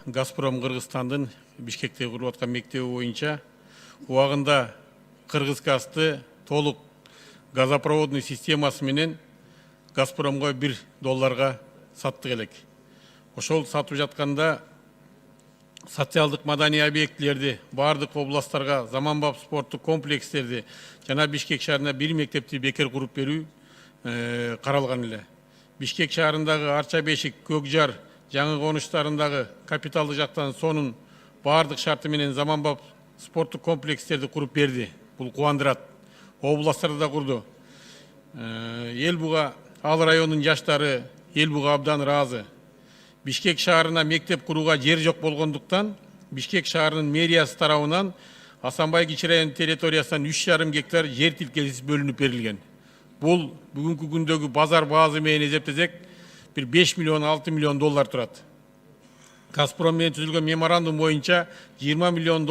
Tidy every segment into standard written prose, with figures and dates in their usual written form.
Газпром Кыргызстандын Бишкекте куруп аткан мектеби боюнча убагында Кыргыз газды толук газопроводный системасы менен Газпромго $1 саттык элек. Ошол сатып жатканда социалдык маданий объектилерди бардык областтарга заманбап спорттук комплекстерди жана Бишкек шаарына бир мектепти бекер куруп берүү каралган эле. Бишкек шаарындагы Арча Бешик, Көкжар, жаңы конуштарындагы капиталдык жактан сонун бардык шарты менен заманбап спорттук комплекстерди куруп берди. Бул кубандырат. Областтарда да курду. Эл буга ал райондун жаштары эл буга абдан ыраазы. Бишкек шаарына мектеп курууга жер жок болгондуктан Бишкек шаарынын мэриясы тарабынан Асанбай кичи район территориясынан 3,5 гектар жер тилкеси бөлүнүп берилген. Бул бүгүнкү күндөгү базар баазы менен эсептесек bir $5 milyon 6 milyon турат. Газпром менен түзүлгөн меморандум боюнча $20 milyon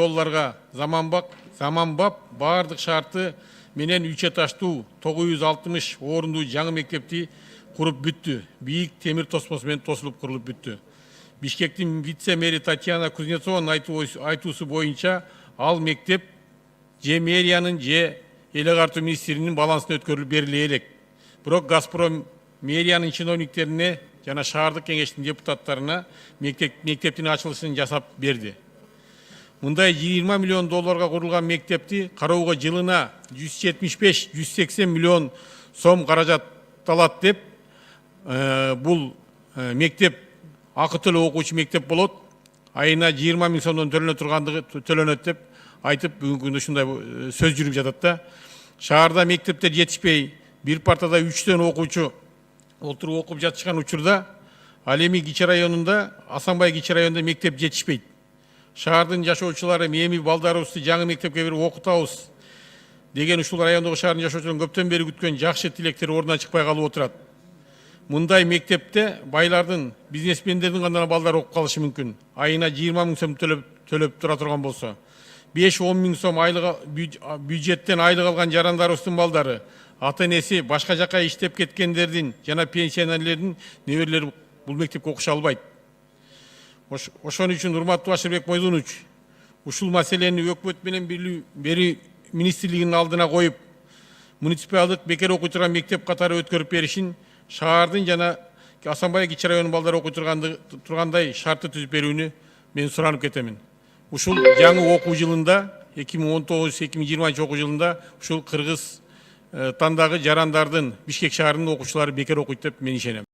заманбап бардык шарты менен 3 этаждуу 960 орундуу жаңы мектепти куруп бүттү. Бийик темир тосмосу менен тосулуп курулуп бүттү. Бишкектин вице-мэри Татьяна Кузнецованын айтуусу боюнча ал мектеп же мэриянын же эл агартуу министринин балансына өткөрүлүп бериле элек. Бирок Газпром мэриянын чиновниктерине жана шаардык кеңештин депутаттарына мектептин ачылышын жасап берди. Мындай $20 milyon курулган мектепти кароого жылына 175-180 миллион сом каражат алат деп, бул мектеп акы төлөө окуучу мектеп болот. Айына 20 000 сомдон төлөнөт деп айтып, бүгүнкү күндө ушундай сөз жүрүп жатат да. Шаарда мектептер жетишпей, бир партада 3 окуучу олтуруп окуп жатышкан учурда, ал эми кичи районунда, Асанбай кичи районунда мектеп жетишпейт. Шаардын жашоочулары эми балдарыбызды жаңы мектепке берип окутабыз деген ушул райондогу шаардын жашоочуларын көптөн бери күткөн жакшы тилектер ордунан чыкпай калып отурат. Мындай мектепте байлардын, бизнесмендердин гана балдары окуп калышы мүмкүн. Айына 20 000 сом төлөп тура турган болсо, 5-10 000 сом бюджеттен айлык алган жарандарыбыздын балдары, ата-энеси башка жака иштеп кеткендердин жана пенсионерлердин неберелери бул мектепке окуша албайт. Ошон үчүн урматтуу Башырбек Мойдунович, ушул маселени өкмөт менен берүү министрлигинин алдына коюп, муниципалдык бекер окуй турган мектеп катары өткөрүп беришин, шаардын жана Асанбай кичи районунун балдары окуй тургандай шартты түзүп берүүнү мен суранып кетемин. Ушул жаңы окуу жылында 2019-2020 окуу жылында ушул Кыргызстандагы жарандардын Бишкек шаарынын окуучулары бекер окуйт деп мен ишенем.